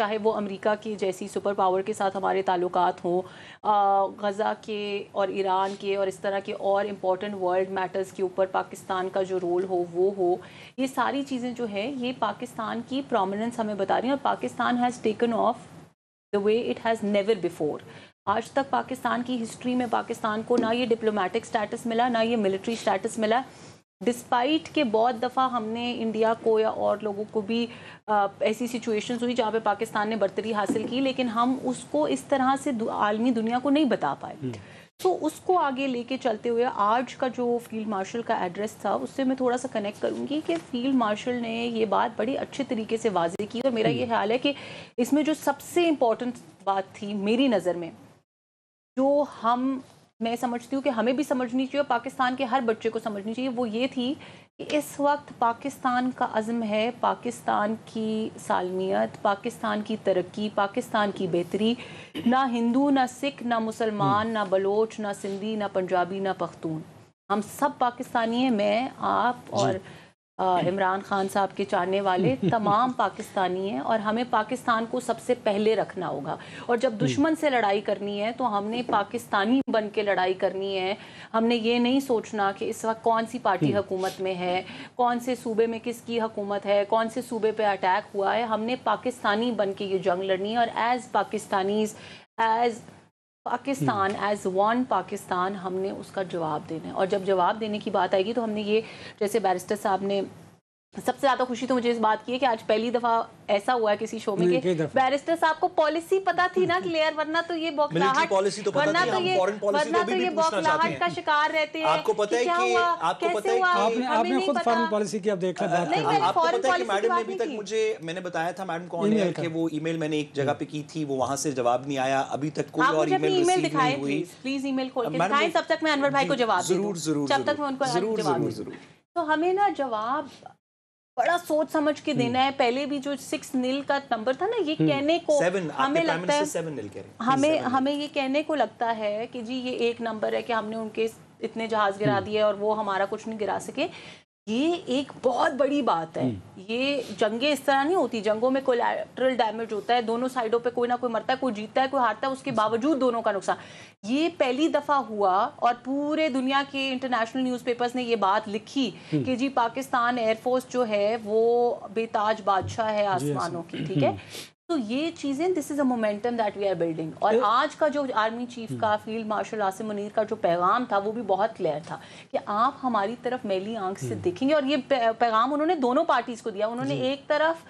چاہے وہ امریکہ کی جیسی سپر پاور کے ساتھ ہمارے تعلقات ہوں، غزہ کے اور ایران کے اور اس طرح کے اور امپورٹنٹ ورلڈ میٹرز کے اوپر پاکستان کا جو رول ہو وہ ہو، یہ ساری چیزیں جو ہے یہ پاکستان کی پرومیننس ہمیں بتا رہی ہیں. اور Pakistan has taken of the way it has never before. آج تک پاکستان کی ہسٹری میں پاکستان کو نہ یہ ڈپلومیٹک سٹیٹس ملا، نہ یہ ملٹری سٹیٹس ملا، ڈسپائٹ کہ بہت دفعہ ہم نے انڈیا کو یا اور لوگوں کو بھی ایسی سچویشنز ہوئی جہاں پہ پاکستان نے برتری حاصل کی، لیکن ہم اس کو اس طرح سے عالمی دنیا کو نہیں بتا پائے. تو اس کو آگے لے کے چلتے ہوئے آج کا جو فیلڈ مارشل کا ایڈریس تھا اس سے میں تھوڑا سا کنیکٹ کروں گی کہ فیلڈ مارشل نے یہ بات بڑی اچھے طریقے سے واضح کی. اور میرا یہ خیال ہے کہ اس میں جو سب سے امپورٹنٹ بات تھی میری نظر میں، جو میں سمجھتی ہوں کہ ہمیں بھی سمجھنی چاہیے اور پاکستان کے ہر بچے کو سمجھنی چاہیے، وہ یہ تھی کہ اس وقت پاکستان کا عزم ہے پاکستان کی سالمیت، پاکستان کی ترقی، پاکستان کی بہتری. نہ ہندو، نہ سکھ، نہ مسلمان، نہ بلوچ، نہ سندھی، نہ پنجابی، نہ پختون، ہم سب پاکستانی ہیں. میں، آپ اور عمران خان صاحب کے چاہنے والے تمام پاکستانی ہیں، اور ہمیں پاکستان کو سب سے پہلے رکھنا ہوگا. اور جب دشمن سے لڑائی کرنی ہے تو ہم نے پاکستانی بن کے لڑائی کرنی ہے. ہم نے یہ نہیں سوچنا کہ اس وقت کون سی پارٹی حکومت میں ہے، کون سے صوبے میں کس کی حکومت ہے، کون سے صوبے پہ اٹیک ہوا ہے. ہم نے پاکستانی بن کے یہ جنگ لڑنی ہے، اور as Pakistanis, as Pakistan, as one Pakistan ہم نے اس کا جواب دینا ہے. اور جب جواب دینے کی بات آئے گی تو ہم نے یہ، جیسے بیرسٹر صاحب نے، سب سے زیادہ خوشی تو مجھے اس بات کی ہے کہ آج پہلی دفعہ ایسا ہوا ہے کسی شو میں کہ بیرسٹر صاحب کو پالیسی پتا تھی نا کلیئر، ورنہ تو یہ بوکھلاہٹ کا شکار رہتے ہیں. آپ کو پتہ ہے کہ آپ نے خود فارن پالیسی کی، اب دیکھ لیں. آپ کو پتہ ہے کہ میڈم نے ابھی تک میں نے بتایا تھا میڈم کون ہے، کہ وہ ای میل میں نے ایک جگہ پہ کی تھی، وہ وہاں سے جواب نہیں آیا ابھی تک، کوئی اور ای میل ریسیو نہیں ہوئی. پلیز ای میل کھول کے دکھائیں، تب تک میں انور بھائی کو جواب دوں. ضرور جب تک میں ان کو جواب دوں. تو ہمیں نا جواب بڑا سوچ سمجھ کے دینا ہے. پہلے بھی جو 6-0 کا نمبر تھا نا، یہ کہنے کو ہمیں لگتا ہے، ہمیں یہ کہنے کو لگتا ہے کہ جی یہ ایک نمبر ہے کہ ہم نے ان کے اتنے جہاز گرا دیے اور وہ ہمارا کچھ نہیں گرا سکے. یہ ایک بہت بڑی بات ہے. یہ جنگیں اس طرح نہیں ہوتی، جنگوں میں کولیٹرل ڈیمیج ہوتا ہے، دونوں سائڈوں پہ کوئی نہ کوئی مرتا ہے، کوئی جیتتا ہے، کوئی ہارتا ہے، اس کے باوجود دونوں کا نقصان. یہ پہلی دفعہ ہوا اور پورے دنیا کے انٹرنیشنل نیوز پیپرز نے یہ بات لکھی کہ جی پاکستان ایئر فورس جو ہے وہ بے تاج بادشاہ ہے آسمانوں کی. ٹھیک ہے، تو یہ چیزیں، this is a momentum that we are building. اور آج کا جو آرمی چیف کا فیلڈ مارشل عاصم منیر کا جو پیغام تھا وہ بھی بہت کلیئر تھا کہ آپ ہماری طرف میلی آنکھ سے دیکھیں گے. اور یہ پیغام انہوں نے دونوں پارٹیز کو دیا. انہوں نے ایک طرف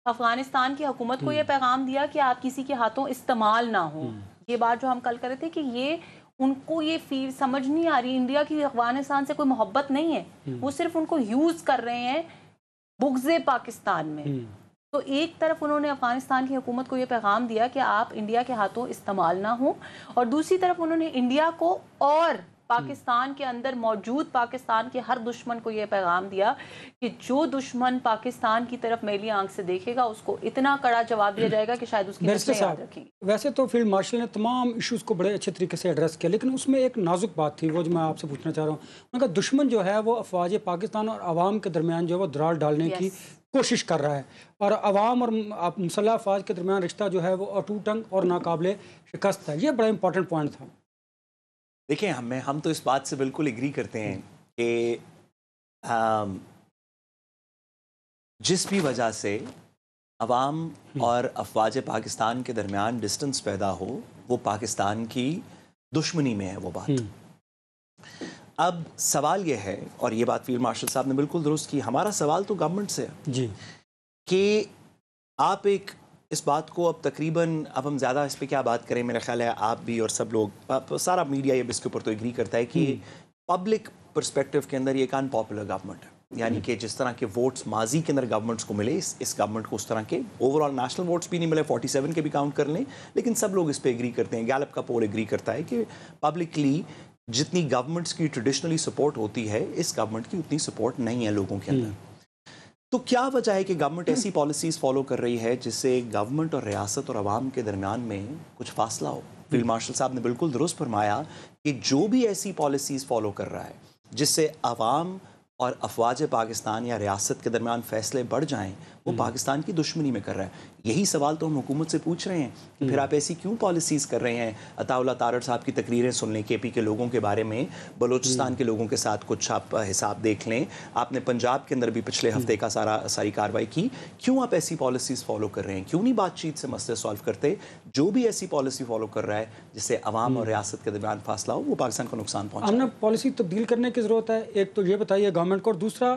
افغانستان کی حکومت کو یہ پیغام دیا کہ آپ کسی کے ہاتھوں استعمال نہ ہوں. یہ بات جو ہم کل کر رہے تھے کہ یہ ان کو یہ فیل سمجھ نہیں آ رہی، انڈیا کی افغانستان سے کوئی محبت نہیں ہے، وہ صرف ان کو یوز کر رہے ہیں بغض پاکستان میں. تو ایک طرف انہوں نے افغانستان کی حکومت کو یہ پیغام دیا کہ آپ انڈیا کے ہاتھوں استعمال نہ ہوں، اور دوسری طرف انہوں نے انڈیا کو اور پاکستان کے اندر موجود پاکستان کے ہر دشمن کو یہ پیغام دیا کہ جو دشمن پاکستان کی طرف میلی آنکھ سے دیکھے گا اس کو اتنا کڑا جواب دیا جائے گا کہ شاید اس کی نسلیں یاد رکھیں گی. ویسے تو فیلڈ مارشل نے تمام ایشوز کو بڑے اچھے طریقے سے ایڈریس کیا، لیکن اس میں ایک نازک بات تھی وہ جو میں آپ سے پوچھنا چاہ رہا ہوں. ان کا دشمن جو ہے وہ افواج پاکستان اور عوام کے درمیان جو ہے وہ دراڑ ڈالنے کی کوشش کر رہا ہے، اور عوام اور مسلح افواج کے درمیان رشتہ جو ہے وہ اٹوٹنگ اور ناقابل شکست ہے. یہ بڑا امپورٹنٹ پوائنٹ تھا. دیکھیں ہم تو اس بات سے بالکل ایگری کرتے ہیں کہ جس بھی وجہ سے عوام اور افواج پاکستان کے درمیان ڈسٹنس پیدا ہو وہ پاکستان کی دشمنی میں ہے وہ بات. اب سوال یہ ہے، اور یہ بات فیلڈ مارشل صاحب نے بالکل درست کی، ہمارا سوال تو گورنمنٹ سے ہے جی کہ آپ ایک اس بات کو، اب تقریباً اب ہم زیادہ اس پہ کیا بات کریں، میرا خیال ہے آپ بھی اور سب لوگ، سارا میڈیا یہ اس کے اوپر تو ایگری کرتا ہے کہ پبلک پرسپیکٹو کے اندر یہ ایک ان پاپولر گورنمنٹ ہے. یعنی کہ جس طرح کے ووٹس ماضی کے اندر گورنمنٹس کو ملے، اس گورنمنٹ کو اس طرح کے اوور آل نیشنل ووٹس بھی نہیں ملے، 47 کے بھی کاؤنٹ کر لیں، لیکن سب لوگ اس پہ ایگری کرتے ہیں. گیلپ کا پول ایگری کرتا ہے کہ پبلکلی جتنی گورنمنٹس کی ٹریڈیشنلی سپورٹ ہوتی ہے اس گورنمنٹ کی اتنی سپورٹ نہیں ہے لوگوں کے اندر. تو کیا وجہ ہے کہ گورنمنٹ ایسی پالیسیز فالو کر رہی ہے جس سے گورنمنٹ اور ریاست اور عوام کے درمیان میں کچھ فاصلہ ہو؟ فیلڈ مارشل صاحب نے بالکل درست فرمایا کہ جو بھی ایسی پالیسیز فالو کر رہا ہے جس سے عوام اور افواج پاکستان یا ریاست کے درمیان فیصلے بڑھ جائیں، وہ پاکستان کی دشمنی میں کر رہا ہے. یہی سوال تو ہم حکومت سے پوچھ رہے ہیں کہ پھر آپ ایسی کیوں پالیسیز کر رہے ہیں؟ عطا اللہ تارڑ صاحب کی تقریریں سن لیں کے پی کے لوگوں کے بارے میں، بلوچستان کے لوگوں کے ساتھ کچھ آپ حساب دیکھ لیں، آپ نے پنجاب کے اندر بھی پچھلے ہفتے کا ساری کارروائی کی. کیوں آپ ایسی پالیسیز فالو کر رہے ہیں؟ کیوں نہیں بات چیت سے مسئلے سالو کرتے؟ جو بھی ایسی پالیسی فالو کر رہا ہے جس سے عوام اور ریاست کے درمیان فاصلہ ہو، وہ پاکستان کو نقصان پہنچا. ہم نے پالیسی تبدیل کرنے کی ضرورت ہے. ایک تو یہ بتائیے گورنمنٹ کو، اور دوسرا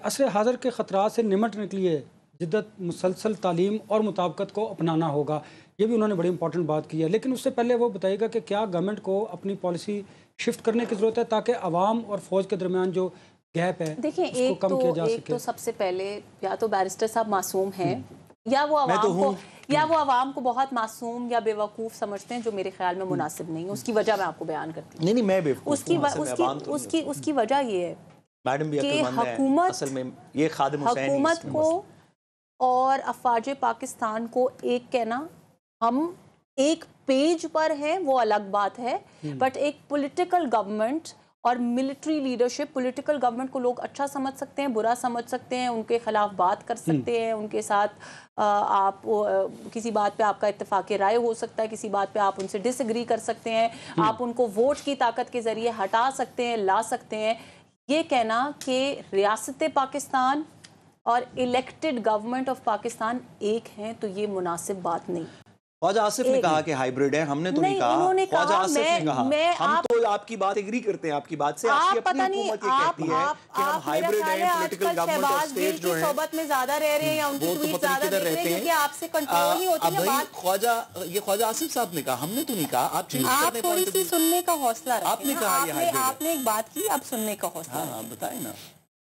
عصر حاضر کے خطرات سے نمٹنے کے لیے جدت مسلسل تعلیم اور مطابقت کو اپنانا ہوگا. یہ بھی انہوں نے بڑی امپورٹنٹ بات کی ہے. لیکن اس سے پہلے وہ بتائیے گا کہ کیا گورنمنٹ کو اپنی پالیسی شفٹ کرنے کی ضرورت ہے تاکہ عوام اور فوج کے درمیان جو گیپ ہے دیکھیں، اس کو کم کیا جا سکے؟ ایک تو سب سے پہلے یا تو بیرسٹر صاحب معصوم ہیں یا وہ عوام کو بہت معصوم یا بے وقوف سمجھتے ہیں، جو میرے خیال میں مناسب نہیں ہے. اس کی وجہ میں آپ کو بیان کرتی ہوں. نہیں میں بے وقوف اس کی وجہ یہ ہے میڈم بھی کہ حکومت کو اور افواج پاکستان کو ایک کہنا، ہم ایک پیج پر ہیں وہ الگ بات ہے، بٹ ایک پولیٹیکل گورنمنٹ اور ملٹری لیڈرشپ، پولیٹیکل گورنمنٹ کو لوگ اچھا سمجھ سکتے ہیں، برا سمجھ سکتے ہیں، ان کے خلاف بات کر سکتے ہیں، ان کے ساتھ آپ کسی بات پہ آپ کا اتفاق رائے ہو سکتا ہے، کسی بات پہ آپ ان سے ڈس ایگری کر سکتے ہیں، آپ ان کو ووٹ کی طاقت کے ذریعے ہٹا سکتے ہیں، لا سکتے ہیں. یہ کہنا کہ ریاست پاکستان اور الیکٹڈ گورنمنٹ آف پاکستان ایک ہیں، تو یہ مناسب بات نہیں. خواجہ آصف نے کہا کہ ہائیبرڈ ہے، ہم نے تو نہیں کہا. خواجہ آصف نے کہا، ہم تو آپ کی بات ایگری کرتے ہیں، آپ کی بات سے. آپ کی اپنی حکومت یہ کہتی ہے کہ ہم ہائیبرڈ ہیں، پولیٹیکل گورنمنٹ اور اسٹیٹ جو ہیں صحبت میں زیادہ رہ رہے ہیں یا ان کی ٹویٹ زیادہ دیکھ رہے ہیں کیونکہ آپ سے کنٹرول نہیں ہوتی ہے بات. خواجہ آصف صاحب نے کہا، ہم نے تو نہیں کہا. آپ تھوڑی سی سننے کا حوصلہ رکھیں. آپ نے ایک بات کی، اب سننے کا حوصلہ. ہاں بتائیں نا.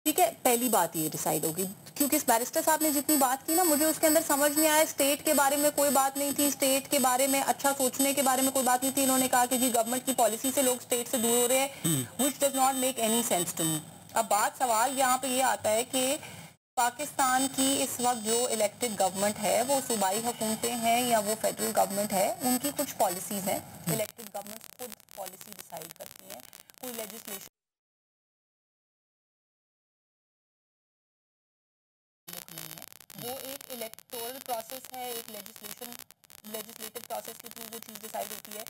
ٹھیک ہے، پہلی بات یہ ڈیسائیڈ ہوگی کیونکہ اس بیرسٹر صاحب نے جتنی بات کی نا، مجھے اس کے اندر سمجھ نہیں آیا. اسٹیٹ کے بارے میں کوئی بات نہیں تھی، اسٹیٹ کے بارے میں اچھا سوچنے کے بارے میں کوئی بات نہیں تھی. انہوں نے کہا کہ جی گورنمنٹ کی پالیسی سے لوگ اسٹیٹ سے دور ہو رہے ہیں، which does not make any sense to me. اب سوال یہاں پہ یہ آتا ہے کہ پاکستان کی اس وقت جو الیکٹڈ گورنمنٹ ہے، وہ صوبائی حکومتیں ہیں یا وہ فیڈرل گورنمنٹ ہے، ان کی کچھ پالیسیز ہیں. الیکٹڈ گورنمنٹ خود پالیسی ڈیسائیڈ کرتی ہیں، کوئی لیجسلیشن وہ ایک الیکٹورل پروسیس ہے، ایک لیجسلیٹو پروسیس کے تھرو وہ چیز ڈیسائیڈ ہوتی ہے.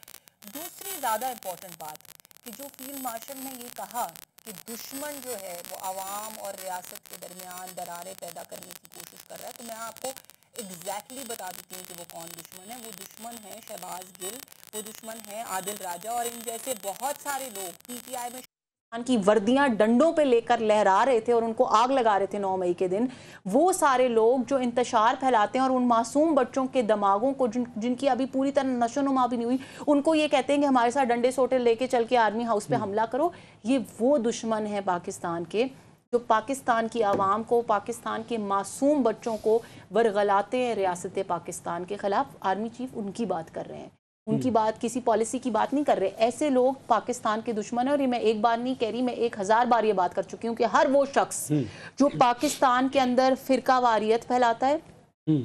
دوسری زیادہ امپورٹنٹ بات کہ جو فیلڈ مارشل نے یہ کہا کہ دشمن جو ہے وہ عوام اور ریاست کے درمیان دراریں پیدا کرنے کی کوشش کر رہا ہے، تو میں آپ کو ایگزیکٹلی بتا دیتی ہوں کہ وہ کون دشمن ہے. وہ دشمن ہے شہباز گل، وہ دشمن ہے عادل راجہ اور ان جیسے بہت سارے لوگ پی ٹی آئی میں کی وردیاں ڈنڈوں پہ لے کر لہرا رہے تھے اور ان کو آگ لگا رہے تھے 9 مئی کے دن. وہ سارے لوگ جو انتشار پھیلاتے ہیں اور ان معصوم بچوں کے دماغوں کو جن کی ابھی پوری طرح نشو نما بھی نہیں ہوئی، ان کو یہ کہتے ہیں کہ ہمارے ساتھ ڈنڈے سوٹے لے کے چل کے آرمی ہاؤس پہ حملہ کرو. یہ وہ دشمن ہے پاکستان کے جو پاکستان کی عوام کو، پاکستان کے معصوم بچوں کو ورغلاتے ہیں ریاست پاکستان کے خلاف. آرمی چیف ان کی بات کر رہے ہیں، ان کی بات کسی پالیسی کی بات نہیں کر رہے. ایسے لوگ پاکستان کے دشمن ہیں. اور یہ میں ایک بار نہیں کہہ رہی، میں 1000 بار یہ بات کر چکی ہوں کہ ہر وہ شخص جو پاکستان کے اندر فرقہ واریت پھیلاتا ہے،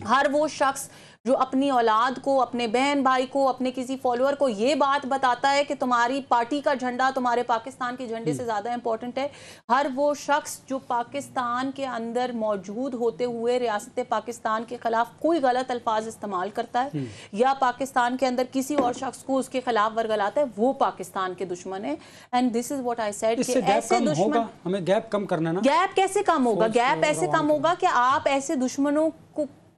ہر وہ شخص جو اپنی اولاد کو، اپنے بہن بھائی کو، اپنے کسی فالوور کو یہ بات بتاتا ہے کہ تمہاری پارٹی کا جھنڈا تمہارے پاکستان کے جھنڈے سے زیادہ امپورٹنٹ ہے، ہر وہ شخص جو پاکستان کے اندر موجود ہوتے ہوئے ریاست پاکستان کے خلاف کوئی غلط الفاظ استعمال کرتا ہے یا پاکستان کے اندر کسی اور شخص کو اس کے خلاف ورگلاتا ہے، وہ پاکستان کے دشمن ہے. And this is what I said کہ ایسے دشمن، ہمیں گیپ کم کرنا نا. گیپ کیسے کم ہوگا؟ گیپ ایسے کم ہوگا کہ آپ ایسے دشمنوں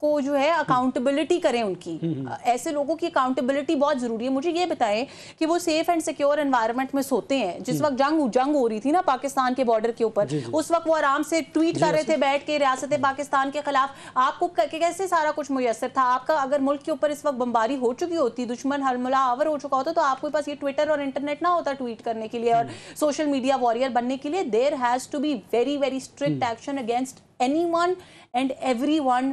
کو جو ہے اکاؤنٹیبلٹی کریں. ان کی ایسے لوگوں کی اکاؤنٹیبلٹی بہت ضروری ہے. مجھے یہ بتائیں کہ وہ سیف اینڈ سیکیور انوائرمنٹ میں سوتے ہیں. جس وقت جنگ ہو رہی تھی نا پاکستان کے بارڈر کے اوپر، اس وقت وہ آرام سے ٹویٹ کر رہے تھے بیٹھ کے ریاست پاکستان کے خلاف. آپ کو کیسے سارا کچھ میسر تھا؟ آپ کا اگر ملک کے اوپر اس وقت بمباری ہو چکی ہوتی، دشمن حملہ آور ہو چکا ہوتا، تو آپ کے پاس یہ ٹویٹر اور انٹرنیٹ نہ ہوتا ٹویٹ کرنے کے لیے اور سوشل میڈیا وارئر بننے کے لیے. There has to be very very strict action against anyone and everyone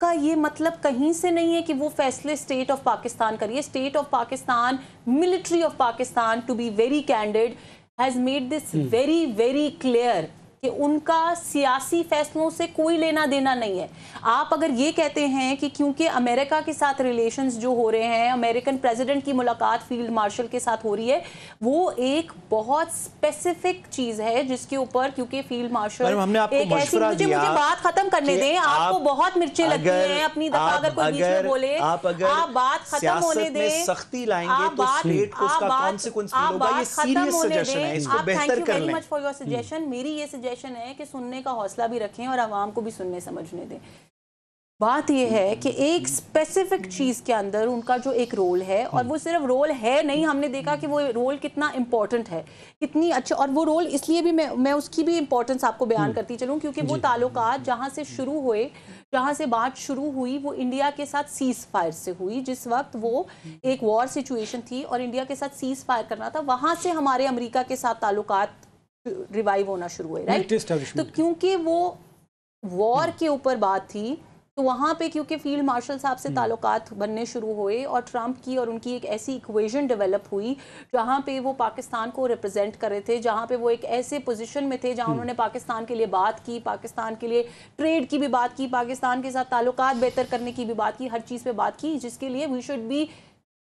کا یہ مطلب کہیں سے نہیں ہے کہ وہ فیصلے اسٹیٹ آف پاکستان کریے. State of Pakistan, military of Pakistan, to be very candid, has made this very very clear کہ ان کا سیاسی فیصلوں سے کوئی لینا دینا نہیں ہے. آپ اگر یہ کہتے ہیں کہ کیونکہ امریکہ کے ساتھ ریلیشنز جو ہو رہے ہیں, امریکن پریزیڈنٹ کی ملاقات فیلڈ مارشل کے ساتھ ہو رہی ہے, وہ ایک بہت اسپیسیفک چیز ہے جس کے اوپر, کیونکہ فیلڈ مارشل ایک ایسی, مجھے بات ختم کرنے دیں. آپ کو بہت مرچیں لگتی ہیں اپنی دفعہ اگر کوئی بیچ میں بولے, آپ بات ختم ہونے دیں. سختی لائیں گے تو اسٹیٹ کو اس کا کانسیکوینس فیل ہوگا. یہ سیریس سجیشن ہے, اس کو بہتر کر لیں. Much for your suggestion. میری یہ سجیشن ہے کہ سننے کا حوصلہ بھی رکھیں اور عوام کو بھی سننے سمجھنے دیں. بات یہ ہے کہ ایک اسپیسیفک چیز کے اندر ان کا جو ایک رول ہے, اور وہ صرف رول ہے نہیں, ہم نے دیکھا کہ وہ رول کتنا امپورٹنٹ ہے, کتنی اچھا. اور وہ رول اس لیے بھی میں اس کی بھی امپورٹنس آپ کو بیان کرتی چلوں, کیونکہ وہ تعلقات جہاں سے شروع ہوئے, جہاں سے بات شروع ہوئی, وہ انڈیا کے ساتھ سیز فائر سے ہوئی. جس وقت وہ ایک وار سچویشن تھی اور انڈیا کے ساتھ سیز فائر کرنا تھا, وہاں سے ہمارے امریکہ کے ساتھ تعلقات ریوائیو ہونا شروع ہوئے, رائٹ. تو کیونکہ وہ وار کے اوپر بات تھی, تو وہاں پہ کیونکہ فیلڈ مارشل صاحب سے تعلقات بننے شروع ہوئے, اور ٹرمپ کی اور ان کی ایک ایسی ایکویژن ڈیولپ ہوئی جہاں پہ وہ پاکستان کو ریپرزینٹ کر رہے تھے, جہاں پہ وہ ایک ایسے پوزیشن میں تھے جہاں انہوں نے پاکستان کے لیے بات کی, پاکستان کے لیے ٹریڈ کی بھی بات کی, پاکستان کے ساتھ تعلقات بہتر کرنے کی بھی بات کی, ہر چیز پہ بات کی, جس کے لیے we should be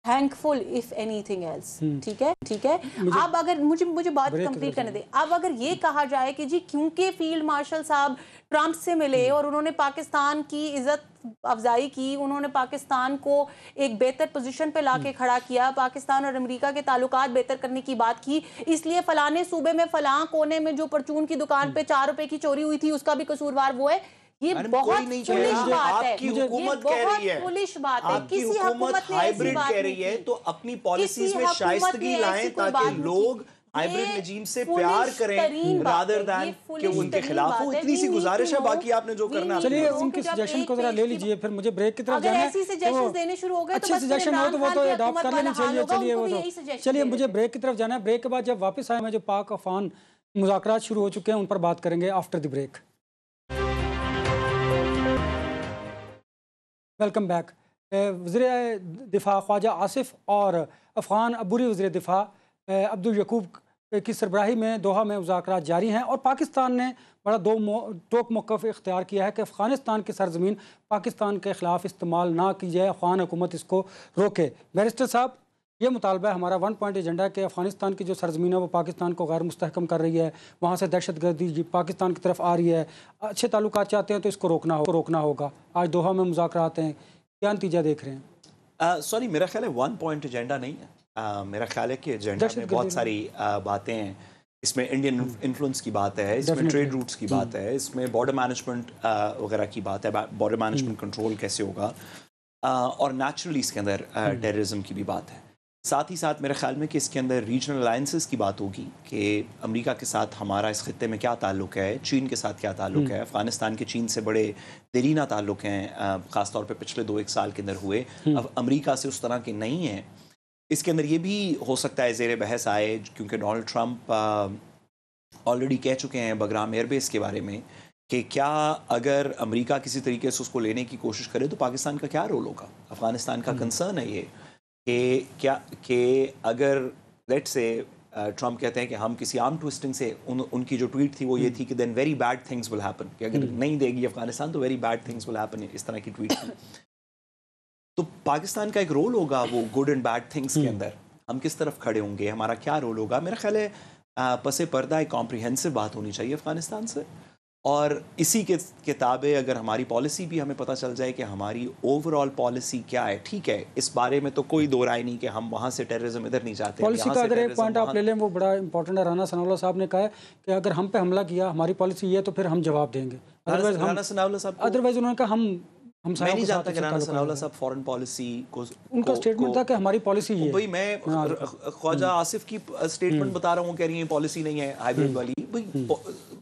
thankful if anything else. ٹھیک ہے. اب اگر مجھے بات کمپلیٹ کرنے دیں. اب اگر یہ کہا جائے کہ جی کیونکہ فیلڈ مارشل صاحب ٹرمپ سے ملے اور انہوں نے پاکستان کی عزت افزائی کی, انہوں نے پاکستان کو ایک بہتر پوزیشن پہ لا کے کھڑا کیا, پاکستان اور امریکہ کے تعلقات بہتر کرنے کی بات کی, اس لیے فلانے صوبے میں فلاں کونے میں جو پرچون کی دکان پہ 4 روپے کی چوری ہوئی تھی اس کا بھی قصوروار وہ ہے. یہ بہت فولش بات ہے, یہ بہت فولش بات ہے. کسی حکومت نے ایسی بات کہہ رہی ہے تو اپنی پالیسیز میں شائستگی لائیں تاکہ لوگ ہائبرڈ رجیم سے پیار کریں رادر دین کہ وہ ان کے خلاف ہو. اتنی سی گزارش ہے, باقی آپ نے جو کرنا. چلیے ان کی سجیشن کو ذرا لے لیجئے, پھر مجھے بریک کی طرف جانا ہے. اگر ایسی سجیشنز دینے شروع ہو گئے تو اچھی سجیشن ہو تو وہ تو اڈاپٹ کر لینی چاہیے. چلیے مجھے بریک کی طرف جانا ہے. بریک کے بعد جب واپس آئے, میں جو پاک افغان مذاکرات شروع ہو چکے ہیں ان پر بات کریں گے after the break. Welcome back. وزیر دفاع خواجہ آصف اور افغان عبوری وزیر دفاع عبدالیعقوب کی سربراہی میں دوحہ میں مذاکرات جاری ہیں, اور پاکستان نے بڑا ٹوک موقف اختیار کیا ہے کہ افغانستان کی سرزمین پاکستان کے خلاف استعمال نہ کی جائے, افغان حکومت اس کو روکے. بیرسٹر صاحب, یہ مطالبہ ہے ہمارا 1 پوائنٹ ایجنڈا ہے کہ افغانستان کی جو سرزمین ہے وہ پاکستان کو غیر مستحکم کر رہی ہے, وہاں سے دہشت گردی پاکستان کی طرف آ رہی ہے, اچھے تعلقات چاہتے ہیں تو اس کو روکنا ہوگا. آج دوحہ میں مذاکرات ہیں, کیا نتیجہ دیکھ رہے ہیں؟ سوری, میرا خیال ہے 1 پوائنٹ ایجنڈا نہیں ہے. میرا خیال ہے کہ ایجنڈا میں بہت ساری باتیں ہیں. اس میں انڈین انفلوئنس کی بات ہے, اس میں ٹریڈ روٹس کی بات ہے, اس میں بارڈر مینجمنٹ وغیرہ کی بات ہے, بارڈر مینجمنٹ کنٹرول کیسے ہوگا, اور نیچرلی اس کے اندر ٹیررزم کی بھی بات ہے. ساتھ ہی ساتھ میرے خیال میں کہ اس کے اندر ریجنل الائنسز کی بات ہوگی کہ امریکہ کے ساتھ ہمارا اس خطے میں کیا تعلق ہے, چین کے ساتھ کیا تعلق ہے. افغانستان کے چین سے بڑے دیرینہ تعلق ہیں, خاص طور پہ پچھلے 2-1 سال کے اندر ہوئے. اب امریکہ سے اس طرح کے نہیں ہیں. اس کے اندر یہ بھی ہو سکتا ہے زیر بحث آئے, کیونکہ ڈونلڈ ٹرمپ آلریڈی کہہ چکے ہیں بگرام ایئر بیس کے بارے میں کہ کیا اگر امریکہ کسی طریقے سے اس کو لینے کی کوشش کرے تو پاکستان کا کیا رول ہوگا. افغانستان کا کنسرن ہے یہ کہ اگر لیٹ سے ٹرمپ کہتے ہیں کہ ہم کسی آرم ٹوسٹنگ سے, ان کی جو ٹویٹ تھی وہ یہ تھی کہ then very bad things will happen, کہ اگر نہیں دے گی افغانستان تو very bad things will happen, اس طرح کی ٹویٹ تھی. تو پاکستان کا ایک رول ہوگا وہ گڈ اینڈ بیڈ تھنگس کے اندر, ہم کس طرف کھڑے ہوں گے, ہمارا کیا رول ہوگا. میرا خیال ہے پس پردہ ایک کمپریہنسو بات ہونی چاہیے افغانستان سے, اور اسی کے کتابیں اگر ہماری پالیسی بھی ہمیں پتہ چل جائے کہ ہماری اوور آل پالیسی کیا ہے. ٹھیک ہے, اس بارے میں تو کوئی دو رائے نہیں کہ ہم وہاں سے ٹیررزم ادھر نہیں جاتے. پالیسی کا اگر ایک پوائنٹ آپ لے لیں وہ بڑا امپورٹنٹ ہے. رانا ثناء اللہ صاحب نے کہا ہے کہ اگر ہم پہ حملہ کیا, ہماری پالیسی یہ ہے تو پھر ہم جواب دیں گے. ادروائز انہوں نے کہا ہم میں نہیں جانتا کہ رانا ثناء اللہ صاحب فورن پالیسی کو, ان کا اسٹیٹمنٹ تھا کہ ہماری پالیسی یہ ہے. بھائی میں خواجہ آصف کی اسٹیٹمنٹ بتا رہا ہوں, کہہ رہی ہیں پالیسی نہیں ہے ہائبرڈ والی.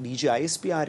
DGISPR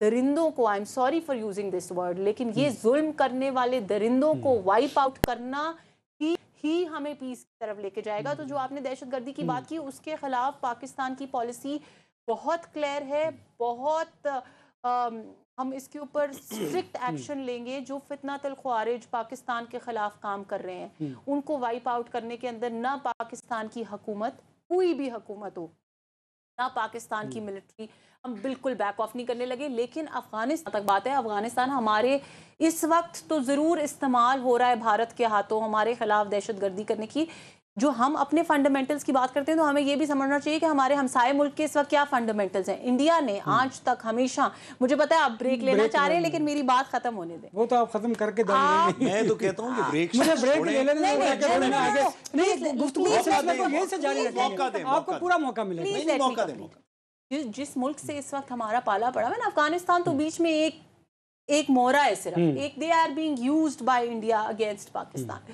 درندوں کو, I am sorry for using this word, لیکن یہ ظلم کرنے والے درندوں کو وائپ آؤٹ کرنا ہی ہمیں پیس کی طرف لے کے جائے گا. تو جو آپ نے دہشت گردی کی بات کی, اس کے خلاف پاکستان کی پالیسی بہت کلیئر ہے, بہت ہم اس کے اوپر اسٹرکٹ ایکشن لیں گے. جو فتنۃ الخوارج پاکستان کے خلاف کام کر رہے ہیں ان کو وائپ آؤٹ کرنے کے اندر نہ پاکستان کی حکومت, کوئی بھی حکومت ہو, نہ پاکستان کی ملٹری, ہم بالکل بیک آف نہیں کرنے لگے. لیکن افغانستان تک بات ہے, افغانستان ہمارے اس وقت تو ضرور استعمال ہو رہا ہے بھارت کے ہاتھوں ہمارے خلاف دہشت گردی کرنے کی. جو ہم اپنے فنڈامنٹلز کی بات کرتے ہیں تو ہمیں یہ بھی سمجھنا چاہیے کہ ہمارے ہمسائے ملک کے اس وقت کیا فنڈامنٹلز ہیں. انڈیا نے آج تک ہمیشہ, مجھے پتا ہے آپ بریک لینا چاہ رہے ہیں لیکن میری بات ختم ہونے دیں. وہ تو آپ ختم کر کے دیں. میں تو کہتا ہوں کہ بریک مجھے بریک لے لینے, گفتگو یہیں سے جاری رکھیں, آپ کو پورا موقع ملے گا. جس ملک سے اس وقت ہمارا پالا پڑا ہے نا افغانستان, تو بیچ میں ایک مورا ہے صرف ایک. They are being used by India against Pakistan.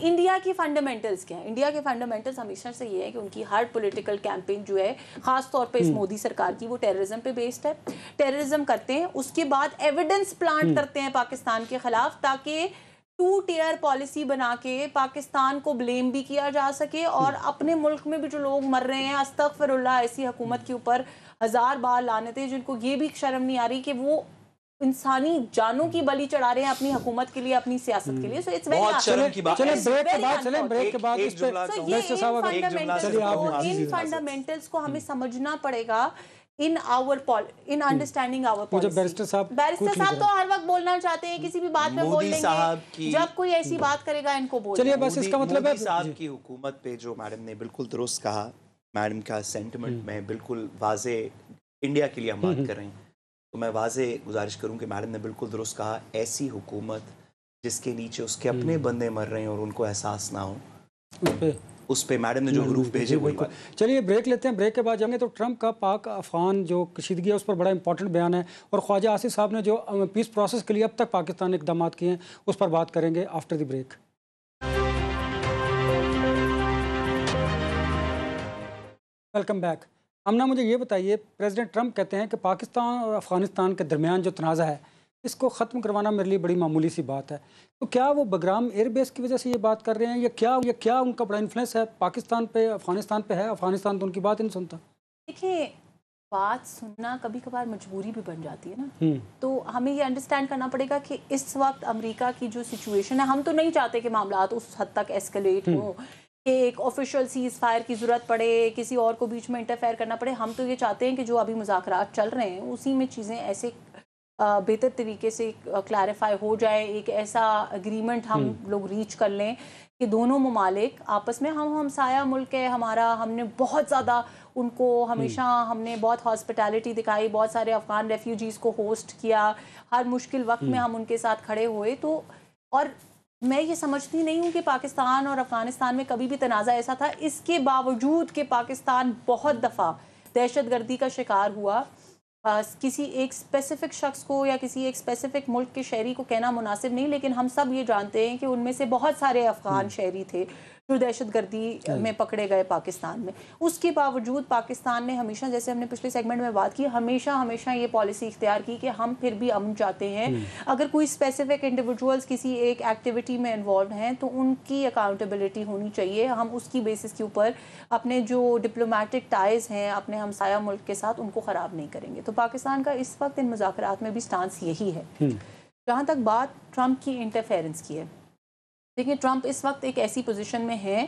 India کی فنڈامنٹلز کیا ہیں؟ انڈیا کے فنڈامنٹلز ہمیشہ سے یہ ہے کہ ان کی ہر پولیٹیکل کیمپین جو ہے, خاص طور پہ اس مودی سرکار کی, وہ ٹیررزم پہ بیسڈ ہے. ٹیررزم کرتے ہیں, اس کے بعد ایویڈنس پلانٹ کرتے ہیں پاکستان کے خلاف, تاکہ 2 ٹیئر پالیسی بنا کے پاکستان کو بلیم بھی کیا جا سکے, اور اپنے ملک میں بھی جو لوگ مر رہے ہیں, استغفر اللہ, ایسی حکومت کے اوپر 1000 بار لعنتیں, جن کو یہ بھی شرم نہیں آ رہی کہ وہ انسانی جانوں کی بلی چڑھا رہے ہیں اپنی حکومت کے لیے, اپنی سیاست کے لیے. سو اٹس ان فنڈامنٹلز کو ہمیں سمجھنا پڑے گا in understanding our policy. Barrister صاحب تو ہر وقت بولنا چاہتے ہیں, کسی بھی بات میں بول لیں گے, جب کوئی ایسی بات کرے گا ان کو بولیں. چلیے بس اس کا مطلب ہے مودی صاحب کی حکومت پہ جو میڈم نے بالکل درست کہا, میڈم کا سینٹیمنٹ میں بالکل واضح, انڈیا کے لیے ہم بات کر رہے ہیں تو میں واضح گزارش کروں کہ میڈم نے بالکل درست کہا, ایسی حکومت جس کے نیچے اس کے اپنے بندے مر رہے ہیں اور ان کو احساس نہ ہو, اس پہ میڈم نے جو حروف بھیجے وہی بات. چلیے بریک لیتے ہیں, بریک کے بعد جائیں گے. تو ٹرمپ کا پاک افغان جو کشیدگی ہے اس پر بڑا امپورٹنٹ بیان ہے, اور خواجہ آصف صاحب نے جو پیس پروسیس کے لیے اب تک پاکستان نے اقدامات کیے ہیں اس پر بات کریں گے after the break. Welcome back. Amna, مجھے یہ بتائیے, پریزیڈنٹ ٹرمپ کہتے ہیں کہ پاکستان اور افغانستان کے درمیان جو تنازع ہے اس کو ختم کروانا میرے لیے بڑی معمولی سی بات ہے. تو کیا وہ بگرام ایئر بیس کی وجہ سے یہ بات کر رہے ہیں, یا کیا ان کا بڑا انفلوئنس ہے پاکستان پہ, افغانستان پہ ہے؟ افغانستان تو ان کی بات نہیں سنتا. دیکھیں, بات سننا کبھی کبھار مجبوری بھی بن جاتی ہے نا, تو ہمیں یہ انڈرسٹینڈ کرنا پڑے گا کہ اس وقت امریکہ کی جو سچویشن ہے, ہم تو نہیں چاہتے کہ معاملات اس حد تک ایسکلیٹ ہوں کہ ایک آفیشیل سیز فائر کی ضرورت پڑے, کسی اور کو بیچ میں انٹرفیئر کرنا پڑے. ہم تو یہ چاہتے ہیں کہ جو ابھی مذاکرات چل رہے ہیں اسی میں چیزیں ایسے بہتر طریقے سے کلیریفائی ہو جائے, ایک ایسا اگریمنٹ ہم لوگ ریچ کر لیں کہ دونوں ممالک آپس میں, ہم ہمسایہ ملک ہے ہمارا, ہم نے بہت زیادہ ان کو ہمیشہ ہم نے بہت ہاسپٹیلٹی دکھائی, بہت سارے افغان ریفیوجیز کو ہوسٹ کیا, ہر مشکل وقت میں ہم ان کے ساتھ کھڑے ہوئے. تو اور میں یہ سمجھتی نہیں ہوں کہ پاکستان اور افغانستان میں کبھی بھی تنازع ایسا تھا, اس کے باوجود کہ پاکستان بہت دفعہ دہشت گردی کا شکار ہوا. کسی ایک اسپیسیفک شخص کو یا کسی ایک اسپیسیفک ملک کے شہری کو کہنا مناسب نہیں, لیکن ہم سب یہ جانتے ہیں کہ ان میں سے بہت سارے افغان شہری تھے جو دہشت گردی میں پکڑے گئے پاکستان میں. اس کے باوجود پاکستان نے ہمیشہ, جیسے ہم نے پچھلے سیگمنٹ میں بات کی, ہمیشہ یہ پالیسی اختیار کی کہ ہم پھر بھی امن چاہتے ہیں. اگر کوئی اسپیسیفک انڈیویجولز کسی ایک ایکٹیویٹی میں انوالوڈ ہیں تو ان کی اکاؤنٹیبلٹی ہونی چاہیے. ہم اس کی بیسس کے اوپر اپنے جو ڈپلومیٹک ٹائز ہیں اپنے ہمسایہ ملک کے ساتھ ان کو خراب نہیں کریں گے. تو پاکستان کا اس وقت ان مذاکرات میں بھی سٹانس یہی ہے. جہاں تک بات ٹرمپ کی انٹرفیئرنس کی ہے, دیکھیں ٹرمپ اس وقت ایک ایسی پوزیشن میں ہے,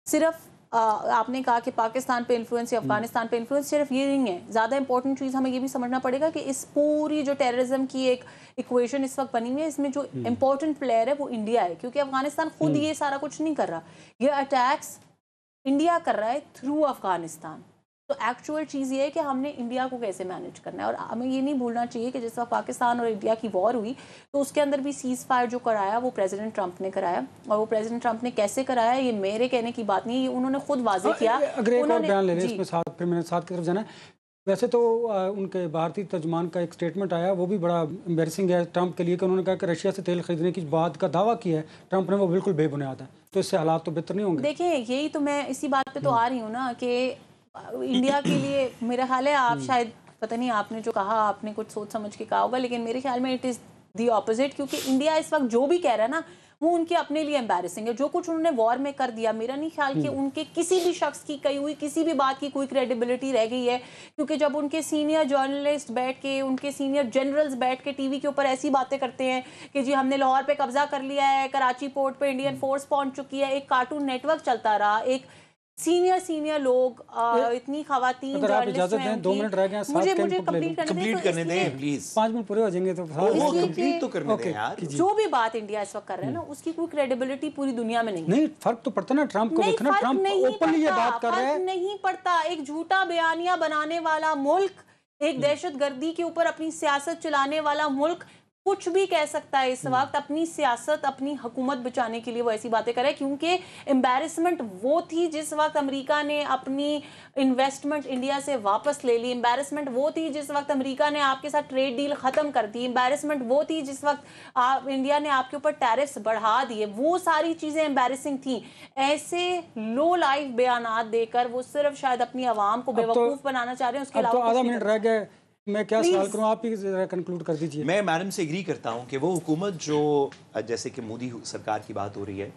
صرف آپ نے کہا کہ پاکستان پہ انفلوئنس یا افغانستان پہ انفلوئنس, صرف یہ نہیں ہے. زیادہ امپورٹنٹ چیز ہمیں یہ بھی سمجھنا پڑے گا کہ اس پوری جو ٹیررزم کی ایک ایکویشن اس وقت بنی ہوئی ہے, اس میں جو امپورٹنٹ پلیئر ہے وہ انڈیا ہے, کیونکہ افغانستان خود یہ سارا کچھ نہیں کر رہا, یہ اٹیکس انڈیا کر رہا ہے تھرو افغانستان. تو ایکچوئل چیز یہ ہے کہ ہم نے انڈیا کو کیسے مینیج کرنا ہے. اور ہمیں یہ نہیں بھولنا چاہیے کہ جس وقت پاکستان اور انڈیا کی وار ہوئی تو اس کے اندر بھی سیز فائر جو کرایا وہ پریزیڈنٹ ٹرمپ نے کرایا, اور وہ پریزیڈنٹ ٹرمپ نے کیسے کرایا یہ میرے کہنے کی بات نہیں ہے, یہ انہوں نے خود واضح کیا. اگر ایک اور بیان لے لیں اس میں ساتھ, پھر میں نے ساتھ کی طرف جانا ہے. ویسے تو ان کے بھارتی ترجمان کا ایک سٹیٹمنٹ آیا, وہ بھی بڑا امبیرسنگ ہے ٹرمپ کے لیے, کہ انہوں نے کہا کہ رشیا سے تیل خریدنے کی بات کا دعویٰ کیا ہے ٹرمپ نے, وہ بالکل بے بنیاد ہے. تو اس سے حالات تو بہتر نہیں ہوں گے. دیکھیں, یہی تو میں اسی بات پہ تو آ رہی ہوں نا کہ انڈیا کے لیے میرا خیال ہے آپ شاید پتہ نہیں آپ نے جو کہا آپ نے کچھ سوچ سمجھ کے کہا ہوگا، لیکن میرے خیال میں اٹ از دی اپوزٹ، کیونکہ انڈیا اس وقت جو بھی کہہ رہا ہے نا وہ ان کے اپنے لیے امبیرسنگ ہے. جو کچھ انہوں نے وار میں کر دیا، میرا نہیں خیال کہ ان کے کسی بھی شخص کی کہی ہوئی کسی بھی بات کی کوئی کریڈیبلٹی رہ گئی ہے. کیونکہ جب ان کے سینئر جرنلسٹ بیٹھ کے، ان کے سینئر جنرلز بیٹھ کے ٹی وی کے اوپر ایسی باتیں کرتے ہیں کہ جی ہم نے لاہور پہ قبضہ کر لیا ہے، کراچی پورٹ پہ انڈین فورس پہنچ چکی ہے، ایک کارٹون نیٹ ورک چلتا رہا، ایک سینئر لوگ، اتنی خواتین اگر آپ اجازت دیں 2 منٹ رہ گئے ہیں، مجھے کمپلیٹ کرنے دیں پلیز. 5 منٹ پورے ہو جائیں گے تو کمپلیٹ تو کرنے دیں یار. جو بھی بات انڈیا اس وقت کر رہا ہے نا اس کی کوئی کریڈیبلٹی پوری دنیا میں نہیں. نہیں فرق تو پڑتا نا، ٹرمپ کو دیکھنا، ٹرمپ اوپنلی یہ بات کر رہا ہے. نہیں پڑتا. ایک جھوٹا بیانیہ بنانے والا ملک، ایک دہشت گردی کے اوپر اپنی سیاست چلانے والا ملک کچھ بھی کہہ سکتا ہے اس وقت. اپنی سیاست، اپنی حکومت بچانے کے لیے وہ ایسی باتیں کرے. کیونکہ امبیرسمنٹ وہ تھی جس وقت امریکہ نے اپنی انویسٹمنٹ انڈیا سے واپس لے لی. امبیرسمنٹ وہ تھی جس وقت امریکہ نے آپ کے ساتھ ٹریڈ ڈیل ختم کر دی. امبیرسمنٹ وہ تھی جس وقت انڈیا نے آپ کے اوپر ٹیرفز بڑھا دیے. وہ ساری چیزیں امبیرسنگ تھیں. ایسے لو لائف بیانات دے کر وہ صرف شاید اپنی عوام کو بیوقوف بنانا چاہ رہے ہیں. اس کے علاوہ آدھا منٹ رہ گئے، میں کیا سوال کروں، آپ ہی کنکلوڈ کر دیجئے. میں میڈم سے ایگری کرتا ہوں کہ وہ حکومت جو جیسے کہ مودی سرکار کی بات ہو رہی ہے،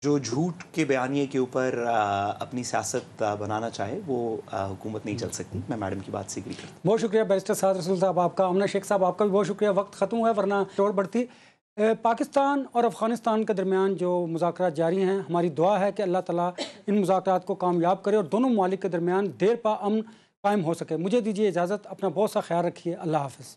جو جھوٹ کے بیانیے کے اوپر اپنی سیاست بنانا چاہے، وہ حکومت نہیں چل سکتی. میں میڈم کی بات سے ایگری کرتا ہوں. بہت شکریہ بیرسٹر سعد رسول صاحب آپ کا. آمنہ شیخ صاحب آپ کا بھی بہت شکریہ. وقت ختم ہوا ہے ورنہ چوٹ بڑھتی. پاکستان اور افغانستان کے درمیان جو مذاکرات جاری ہیں، ہماری دعا ہے کہ اللہ تعالیٰ ان مذاکرات کو کامیاب کرے اور دونوں ممالک کے درمیان دیر پا امن قائم ہو سکے. مجھے دیجیے اجازت، اپنا بہت سا خیال رکھیے. اللہ حافظ.